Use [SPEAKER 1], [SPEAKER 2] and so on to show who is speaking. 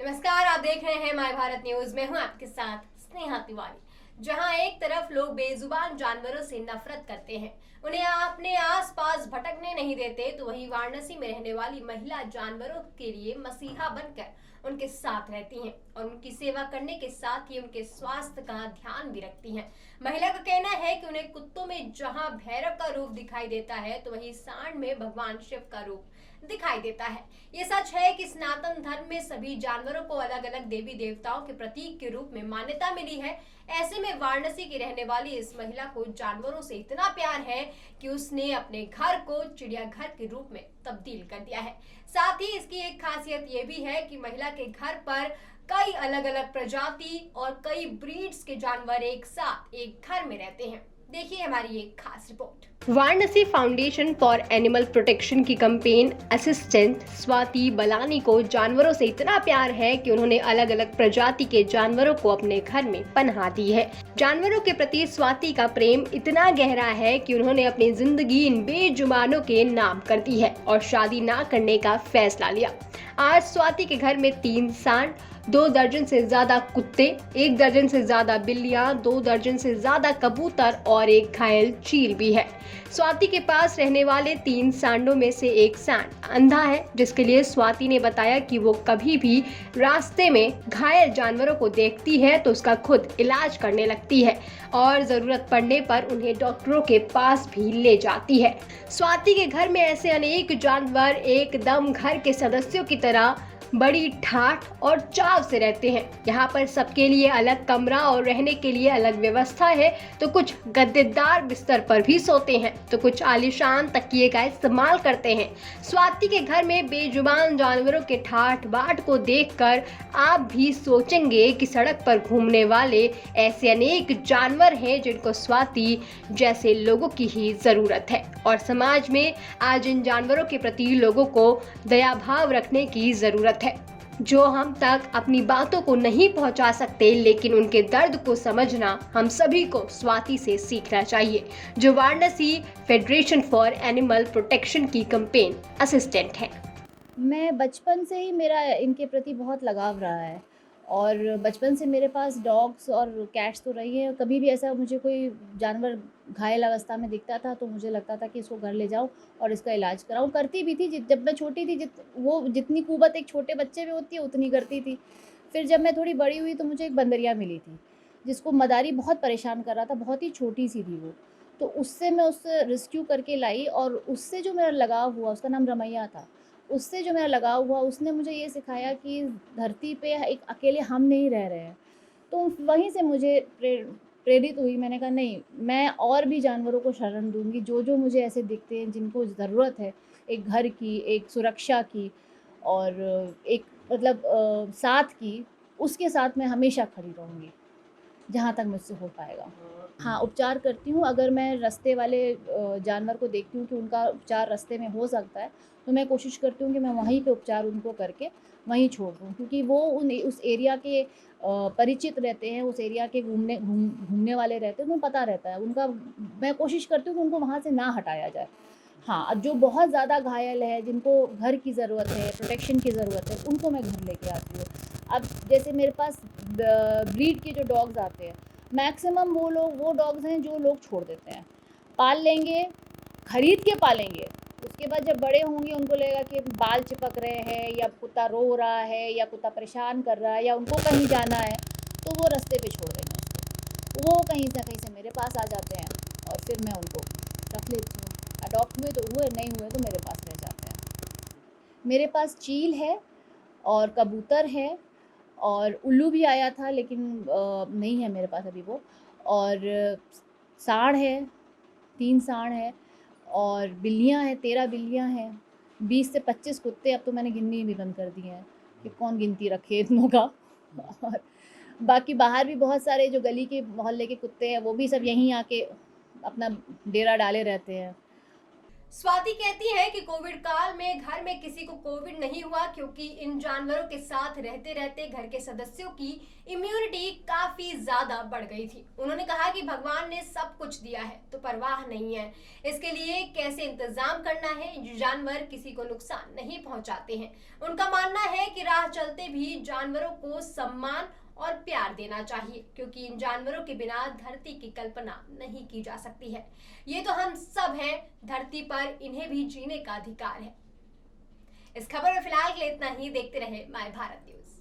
[SPEAKER 1] नमस्कार, आप देख रहे हैं माय भारत न्यूज में। हूं आपके साथ स्नेहा तिवारी। जहां एक तरफ लोग बेजुबान जानवरों से नफरत करते हैं, उन्हें अपने आसपास भटकने नहीं देते, तो वहीं वाराणसी में रहने वाली महिला जानवरों के लिए मसीहा बनकर उनके साथ रहती हैं और उनकी सेवा करने के साथ ही उनके स्वास्थ्य का ध्यान भी रखती हैं। महिला का कहना है कि उन्हें कुत्तों में जहां भैरव का रूप दिखाई देता है, तो वहीं सांड में भगवान शिव का रूप दिखाई देता है। ये सच है कि सनातन धर्म में सभी जानवरों को अलग अलग देवी देवताओं के प्रतीक के रूप में मान्यता मिली है। ऐसे में वाराणसी की रहने वाली इस महिला को जानवरों से इतना प्यार है कि उसने अपने घर को चिड़ियाघर के रूप में तब्दील कर दिया है। साथ ही इसकी एक खासियत ये भी है कि महिला के घर पर कई अलग अलग प्रजाति और कई ब्रीड्स के जानवर एक साथ एक घर में रहते हैं। देखिए हमारी एक खास report. Varanasi foundation for animal protection की कैंपेन असिस्टेंट स्वाति बलानी को जानवरों से इतना प्यार है कि उन्होंने अलग अलग प्रजाति के जानवरों को अपने घर में पनाह दी है। जानवरों के प्रति स्वाति का प्रेम इतना गहरा है कि उन्होंने अपनी जिंदगी इन बेजुबानों के नाम कर दी है और शादी ना करने का फैसला लिया। आज स्वाति के घर में 3 सांड, 2 दर्जन से ज्यादा कुत्ते, 1 दर्जन से ज्यादा बिल्लियां, 2 दर्जन से ज्यादा कबूतर और एक घायल चील भी है। स्वाति के पास रहने वाले 3 सांडों में से एक सांड अंधा है, जिसके लिए स्वाति ने बताया कि वो कभी भी रास्ते में घायल जानवरों को देखती है तो उसका खुद इलाज करने लगती है और जरूरत पड़ने पर उन्हें डॉक्टरों के पास भी ले जाती है। स्वाति के घर में ऐसे अनेक जानवर एकदम घर के सदस्यों की तरह बड़ी ठाठ और चाव से रहते हैं। यहाँ पर सबके लिए अलग कमरा और रहने के लिए अलग व्यवस्था है। तो कुछ गद्देदार बिस्तर पर भी सोते हैं, तो कुछ आलीशान तकिए का इस्तेमाल करते हैं। स्वाति के घर में बेजुबान जानवरों के ठाठ बाट को देखकर आप भी सोचेंगे कि सड़क पर घूमने वाले ऐसे अनेक जानवर हैं जिनको स्वाति जैसे लोगों की ही जरूरत है और समाज में आज इन जानवरों के प्रति लोगों को दया भाव रखने की जरूरत है। जो हम तक अपनी बातों को नहीं पहुंचा सकते, लेकिन उनके दर्द को समझना हम सभी को स्वाति से सीखना चाहिए, जो Varanasi federation for animal protection की कैंपेन असिस्टेंट है।
[SPEAKER 2] मैं बचपन से ही मेरा इनके प्रति बहुत लगाव रहा है और बचपन से मेरे पास डॉग्स और कैट्स तो रही है। कभी भी ऐसा मुझे कोई जानवर घायल अवस्था में दिखता था तो मुझे लगता था कि इसको घर ले जाऊं और इसका इलाज कराऊं। करती भी थी जब मैं छोटी थी। वो जितनी कुवत एक छोटे बच्चे में होती है उतनी करती थी। फिर जब मैं थोड़ी बड़ी हुई तो मुझे एक बंदरिया मिली थी जिसको मदारी बहुत परेशान कर रहा था। बहुत ही छोटी सी थी वो, तो उससे मैं उससे रेस्क्यू करके लाई और उससे जो मेरा लगाव हुआ, उसका नाम रमैया था। उससे जो मेरा लगाव हुआ उसने मुझे ये सिखाया कि धरती पे एक अकेले हम नहीं रह रहे हैं। तो वहीं से मुझे प्रेरित हुई। मैंने कहा नहीं, मैं और भी जानवरों को शरण दूंगी जो जो मुझे ऐसे दिखते हैं जिनको ज़रूरत है एक घर की, एक सुरक्षा की और एक मतलब साथ की। उसके साथ मैं हमेशा खड़ी रहूँगी जहाँ तक मुझसे हो पाएगा। हाँ, उपचार करती हूँ। अगर मैं रास्ते वाले जानवर को देखती हूँ कि उनका उपचार रास्ते में हो सकता है तो मैं कोशिश करती हूँ कि मैं वहीं पे उपचार उनको करके वहीं छोड़ दूँ, क्योंकि वो उस एरिया के परिचित रहते हैं, उस एरिया के घूमने वाले रहते हैं, उन्हें पता रहता है उनका। मैं कोशिश करती हूँ कि उनको वहाँ से ना हटाया जाए। हाँ, अब जो बहुत ज़्यादा घायल है, जिनको घर की ज़रूरत है, प्रोटेक्शन की ज़रूरत है, उनको मैं घर लेके आती हूँ। अब जैसे मेरे पास ब्रीड के जो डॉग्स आते हैं, मैक्सिमम वो डॉग्स हैं जो लोग छोड़ देते हैं। पाल लेंगे, खरीद के पालेंगे, उसके बाद जब बड़े होंगे उनको लगेगा कि बाल चिपक रहे हैं या कुत्ता रो रहा है या कुत्ता परेशान कर रहा है या उनको कहीं जाना है, तो वो रास्ते पे छोड़ देंगे उसको। वो कहीं ना कहीं से मेरे पास आ जाते हैं और फिर मैं उनको रख लेती हूँ। अडॉप्ट हुए तो हुए, नहीं हुए तो मेरे पास रह जाते हैं। मेरे पास चील है और कबूतर है और उल्लू भी आया था, लेकिन नहीं है मेरे पास अभी वो। और सांड है, 3 सांड है और बिल्लियाँ हैं, 13 बिल्लियाँ हैं, 20 से 25 कुत्ते। अब तो मैंने गिननी भी बंद कर दी हैं कि कौन गिनती रखे इतनों का। और बाकी बाहर भी बहुत सारे जो गली के मोहल्ले के कुत्ते हैं वो भी सब यहीं आके अपना डेरा डाले रहते हैं।
[SPEAKER 1] स्वाति कहती है कि कोविड काल में घर में किसी को कोविड नहीं हुआ क्योंकि इन जानवरों के साथ रहते रहते घर के सदस्यों की इम्यूनिटी काफी ज्यादा बढ़ गई थी। उन्होंने कहा कि भगवान ने सब कुछ दिया है तो परवाह नहीं है, इसके लिए कैसे इंतजाम करना है। ये जानवर किसी को नुकसान नहीं पहुंचाते हैं। उनका मानना है कि राह चलते भी जानवरों को सम्मान और प्यार देना चाहिए क्योंकि इन जानवरों के बिना धरती की कल्पना नहीं की जा सकती है। ये तो हम सब हैं धरती पर, इन्हें भी जीने का अधिकार है। इस खबर में फिलहाल के लिए इतना ही। देखते रहे माय भारत न्यूज।